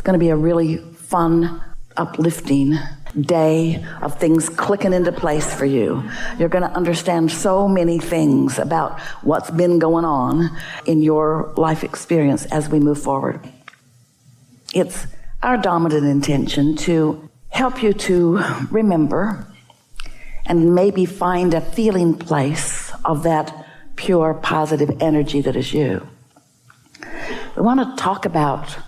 going to be a really fun, uplifting day of things clicking into place for you. You're going to understand so many things about what's been going on in your life experience as we move forward. It's our dominant intention to help you to remember and maybe find a feeling place of that pure, positive energy that is you. We want to talk about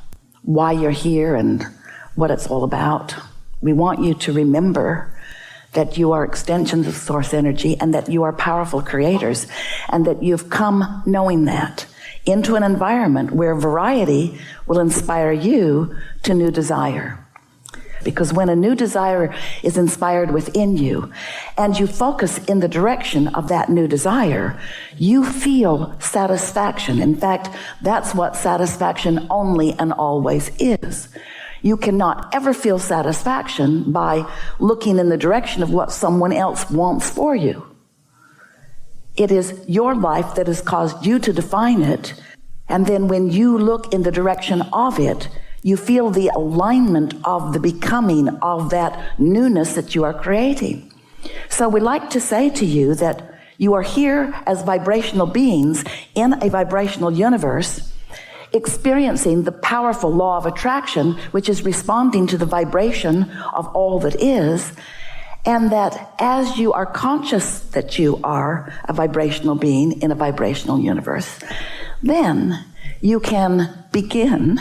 why you're here and what it's all about. We want you to remember that you are extensions of source energy and that you are powerful creators, and that you've come knowing that into an environment where variety will inspire you to new desire. Because when a new desire is inspired within you and you focus in the direction of that new desire, you feel satisfaction. In fact, that's what satisfaction only and always is. You cannot ever feel satisfaction by looking in the direction of what someone else wants for you. It is your life that has caused you to define it, and then when you look in the direction of it, you feel the alignment of the becoming of that newness that you are creating. So we like to say to you that you are here as vibrational beings in a vibrational universe, experiencing the powerful law of attraction, which is responding to the vibration of all that is, and that as you are conscious that you are a vibrational being in a vibrational universe, then you can begin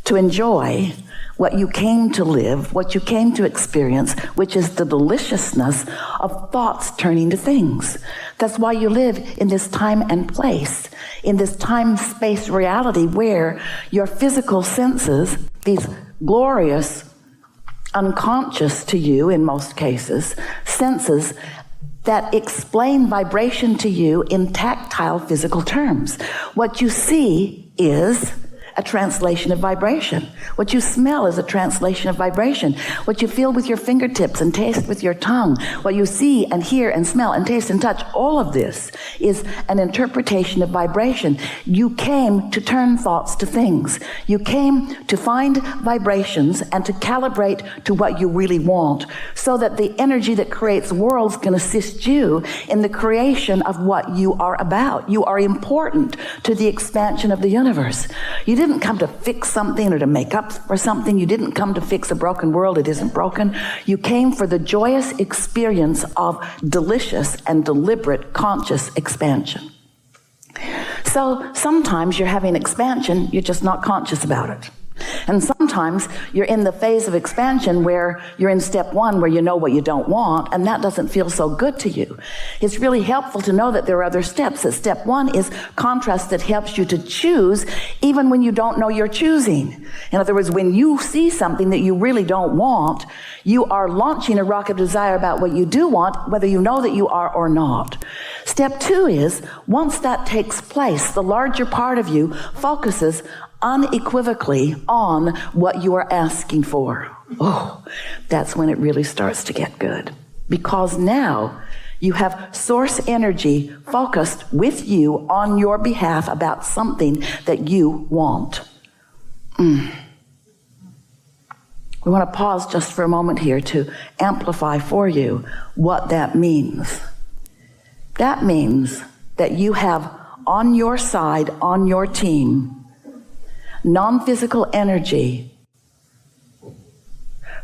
to enjoy what you came to live, what you came to experience, which is the deliciousness of thoughts turning to things. That's why you live in this time and place, in this time-space reality where your physical senses, these glorious, unconscious to you in most cases, senses that explain vibration to you in tactile physical terms. What you see is a translation of vibration. What you smell is a translation of vibration. What you feel with your fingertips and taste with your tongue, what you see and hear and smell and taste and touch, all of this is an interpretation of vibration. You came to turn thoughts to things. You came to find vibrations and to calibrate to what you really want, so that the energy that creates worlds can assist you in the creation of what you are about. You are important to the expansion of the universe. You didn't come to fix something or to make up for something. You didn't come to fix a broken world. It isn't broken. You came for the joyous experience of delicious and deliberate conscious expansion. So sometimes you're having expansion, you're just not conscious about it. And sometimes you're in the phase of expansion where you're in step one, where you know what you don't want, and that doesn't feel so good to you. It's really helpful to know that there are other steps. That step one is contrast that helps you to choose even when you don't know you're choosing. In other words, when you see something that you really don't want, you are launching a rocket of desire about what you do want, whether you know that you are or not. Step two is, once that takes place, the larger part of you focuses unequivocally on what you are asking for. Oh, that's when it really starts to get good. Because now you have source energy focused with you on your behalf about something that you want. We want to pause just for a moment here to amplify for you what that means. That means that you have on your side, on your team, non-physical energy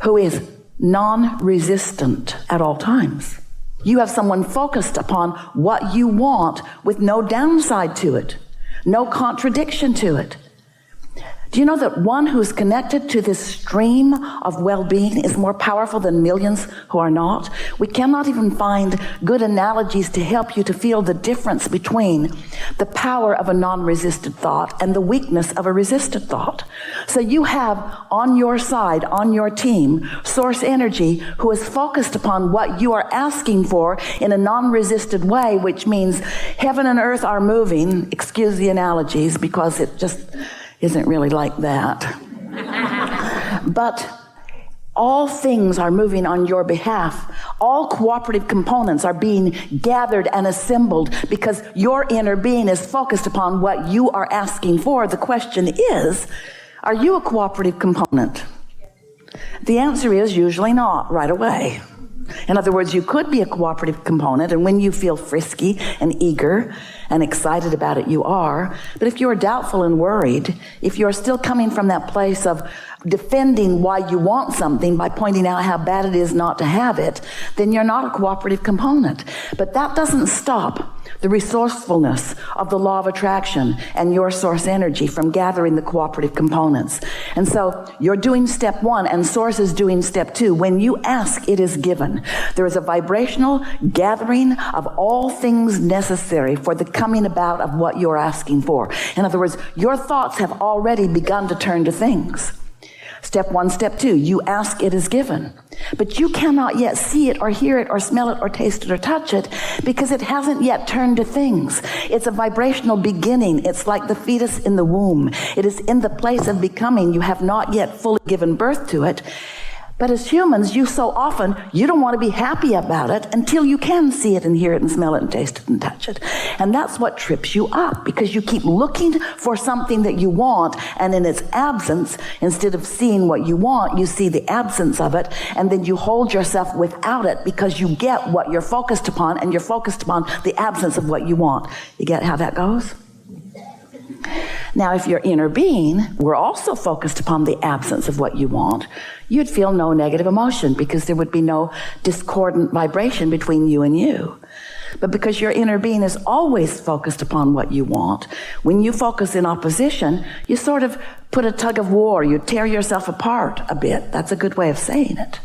who is non-resistant at all times. You have someone focused upon what you want with no downside to it, no contradiction to it. Do you know that one who is connected to this stream of well-being is more powerful than millions who are not? We cannot even find good analogies to help you to feel the difference between the power of a non-resisted thought and the weakness of a resisted thought. So you have on your side, on your team, source energy who is focused upon what you are asking for in a non-resisted way, which means heaven and earth are moving. Excuse the analogies because it just isn't really like that. But all things are moving on your behalf. All cooperative components are being gathered and assembled because your inner being is focused upon what you are asking for. The question is, Are you a cooperative component? The answer is usually not right away. In other words, you could be a cooperative component, and when you feel frisky and eager and excited about it, you are. But if you're doubtful and worried, if you're still coming from that place of defending why you want something by pointing out how bad it is not to have it, then you're not a cooperative component. But that doesn't stop the resourcefulness of the law of attraction and your source energy from gathering the cooperative components. And so you're doing step one and source is doing step two. When you ask, it is given. There is a vibrational gathering of all things necessary for the coming about of what you're asking for. In other words, your thoughts have already begun to turn to things. Step one, step two, you ask, it is given. But you cannot yet see it or hear it or smell it or taste it or touch it because it hasn't yet turned to things. It's a vibrational beginning. It's like the fetus in the womb. It is in the place of becoming. You have not yet fully given birth to it. But as humans, you don't want to be happy about it until you can see it and hear it and smell it and taste it and touch it. And that's what trips you up, because you keep looking for something that you want, and in its absence, instead of seeing what you want, you see the absence of it, and then you hold yourself without it because you get what you're focused upon, and you're focused upon the absence of what you want. You get how that goes? Now, if your inner being were also focused upon the absence of what you want, you'd feel no negative emotion because there would be no discordant vibration between you and you. But because your inner being is always focused upon what you want, when you focus in opposition, you sort of put a tug of war. You tear yourself apart a bit. That's a good way of saying it.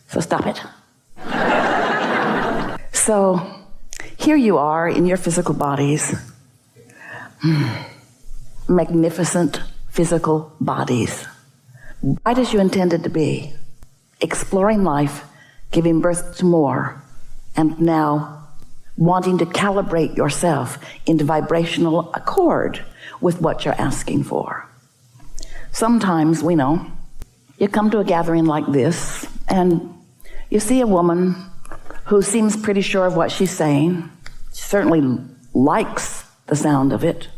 So stop it. So here you are in your physical bodies. Magnificent physical bodies, right as you intended to be, exploring life, giving birth to more, and now wanting to calibrate yourself into vibrational accord with what you're asking for. Sometimes, we know, you come to a gathering like this, and you see a woman who seems pretty sure of what she's saying. She certainly likes the sound of it.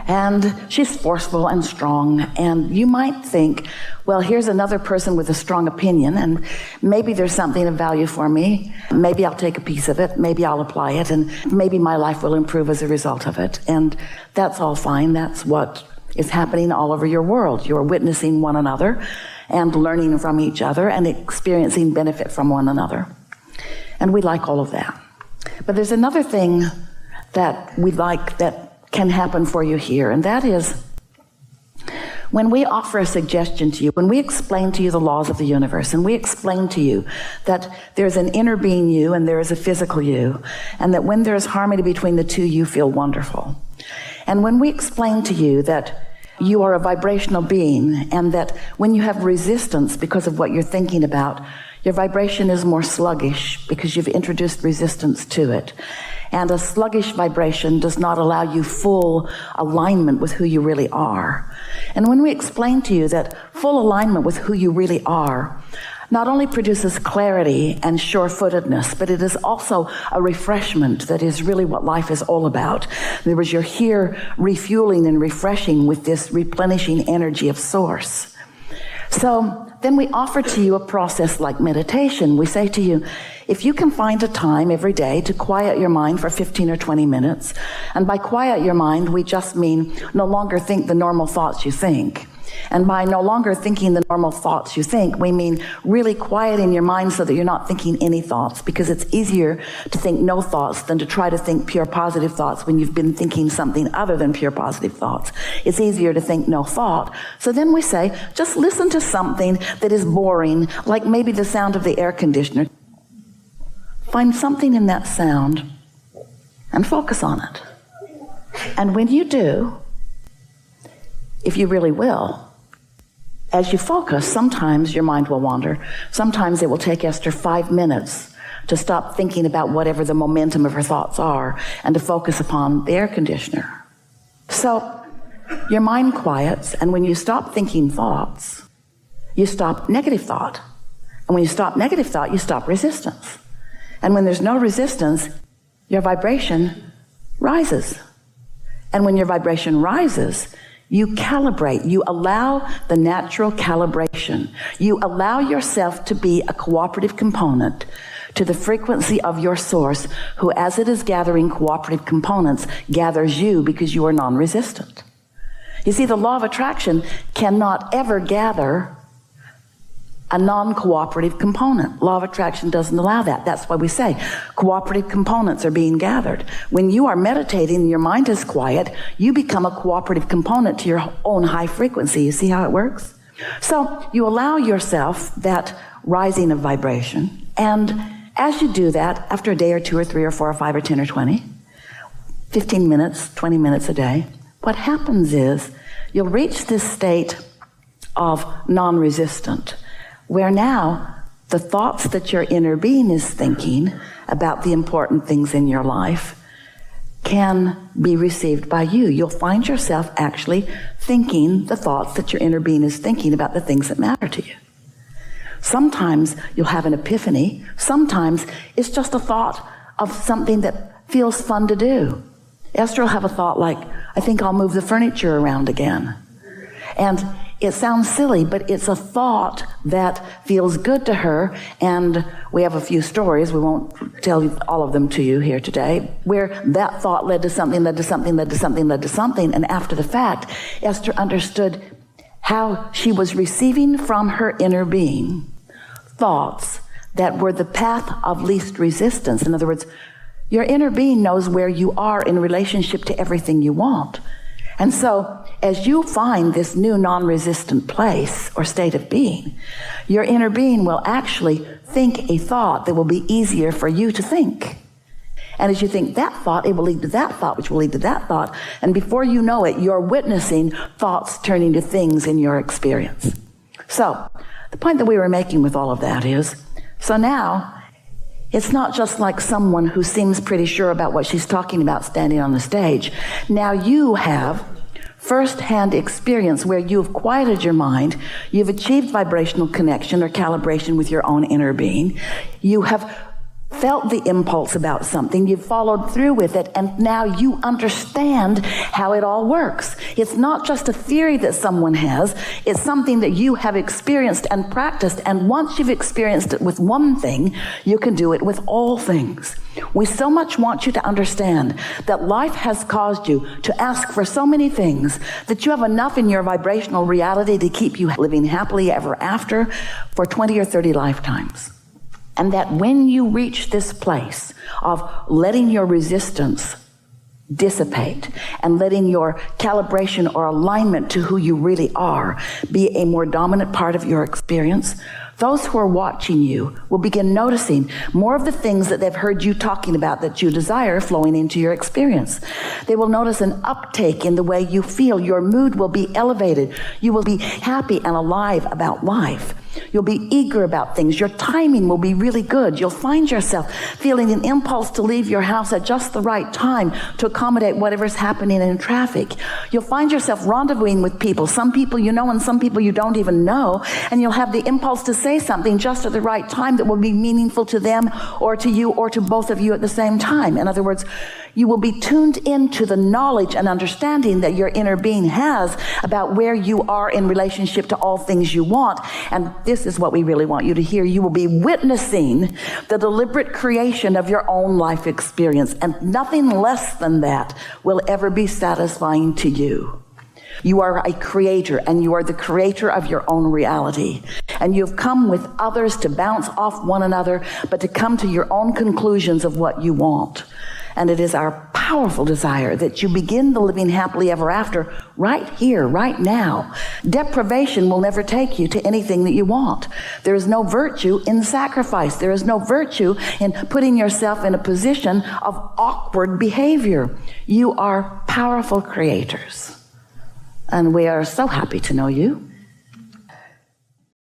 And she's forceful and strong, and you might think, well, here's another person with a strong opinion, and maybe there's something of value for me. Maybe I'll take a piece of it, maybe I'll apply it, and maybe my life will improve as a result of it. And that's all fine. That's what is happening all over your world. You're witnessing one another and learning from each other and experiencing benefit from one another. And we like all of that. But there's another thing that we like that can happen for you here, and that is when we offer a suggestion to you, when we explain to you the laws of the universe, and we explain to you that there's an inner being you and there is a physical you, and that when there's harmony between the two, you feel wonderful. And when we explain to you that you are a vibrational being, and that when you have resistance because of what you're thinking about, your vibration is more sluggish because you've introduced resistance to it. And a sluggish vibration does not allow you full alignment with who you really are. And when we explain to you that full alignment with who you really are not only produces clarity and sure-footedness, but it is also a refreshment that is really what life is all about. In other words, you're here refueling and refreshing with this replenishing energy of source. So then we offer to you a process like meditation. We say to you, if you can find a time every day to quiet your mind for 15 or 20 minutes, and by quiet your mind, we just mean no longer think the normal thoughts you think. And by no longer thinking the normal thoughts you think, we mean really quieting your mind so that you're not thinking any thoughts, because it's easier to think no thoughts than to try to think pure positive thoughts when you've been thinking something other than pure positive thoughts. It's easier to think no thought. So then we say, just listen to something that is boring, like maybe the sound of the air conditioner. Find something in that sound and focus on it. And when you do, if you really will, as you focus, sometimes your mind will wander. Sometimes it will take Esther 5 minutes to stop thinking about whatever the momentum of her thoughts are and to focus upon the air conditioner. So your mind quiets, and when you stop thinking thoughts, you stop negative thought. And when you stop negative thought, you stop resistance. And when there's no resistance, your vibration rises. And when your vibration rises, You calibrate. You allow the natural calibration. You allow yourself to be a cooperative component to the frequency of your source, who, as it is gathering cooperative components, gathers you because you are non-resistant. You see, the law of attraction cannot ever gather a non-cooperative component. Law of attraction doesn't allow that. That's why we say cooperative components are being gathered. When you are meditating and your mind is quiet, you become a cooperative component to your own high frequency. You see how it works? So you allow yourself that rising of vibration, and as you do that, after a day or 2 or 3 or 4 or 5 or 10 or 20, 15 minutes, 20 minutes a day, what happens is you'll reach this state of non-resistant, where now the thoughts that your inner being is thinking about the important things in your life can be received by you. You'll find yourself actually thinking the thoughts that your inner being is thinking about the things that matter to you. Sometimes you'll have an epiphany. Sometimes it's just a thought of something that feels fun to do. Esther will have a thought like, I think I'll move the furniture around again. And it sounds silly, but it's a thought that feels good to her. And we have a few stories, we won't tell you all of them to you here today, where that thought led to something, led to something, led to something, led to something. And after the fact, Esther understood how she was receiving from her inner being thoughts that were the path of least resistance. In other words, your inner being knows where you are in relationship to everything you want. And so as you find this new non-resistant place or state of being, your inner being will actually think a thought that will be easier for you to think. And as you think that thought, it will lead to that thought, which will lead to that thought. And before you know it, you're witnessing thoughts turning to things in your experience. So the point that we were making with all of that is, so now it's not just like someone who seems pretty sure about what she's talking about standing on the stage. Now you have first-hand experience where you've quieted your mind, you've achieved vibrational connection or calibration with your own inner being, you have felt the impulse about something, you've followed through with it, and now you understand how it all works. It's not just a theory that someone has, it's something that you have experienced and practiced, and once you've experienced it with one thing, you can do it with all things. We so much want you to understand that life has caused you to ask for so many things that you have enough in your vibrational reality to keep you living happily ever after for 20 or 30 lifetimes. And that when you reach this place of letting your resistance dissipate and letting your calibration or alignment to who you really are be a more dominant part of your experience, those who are watching you will begin noticing more of the things that they've heard you talking about that you desire flowing into your experience. They will notice an uptake in the way you feel. Your mood will be elevated. You will be happy and alive about life. You'll be eager about things. Your timing will be really good. You'll find yourself feeling an impulse to leave your house at just the right time to accommodate whatever's happening in traffic. You'll find yourself rendezvousing with people, some people you know and some people you don't even know, and you'll have the impulse to say something just at the right time that will be meaningful to them or to you or to both of you at the same time. In other words, you will be tuned into the knowledge and understanding that your inner being has about where you are in relationship to all things you want. And this is what we really want you to hear. You will be witnessing the deliberate creation of your own life experience, and nothing less than that will ever be satisfying to you. You are a creator, and you are the creator of your own reality. And you've come with others to bounce off one another, but to come to your own conclusions of what you want. And it is our powerful desire that you begin the living happily ever after right here, right now. Deprivation will never take you to anything that you want. There is no virtue in sacrifice. There is no virtue in putting yourself in a position of awkward behavior. You are powerful creators. And we are so happy to know you.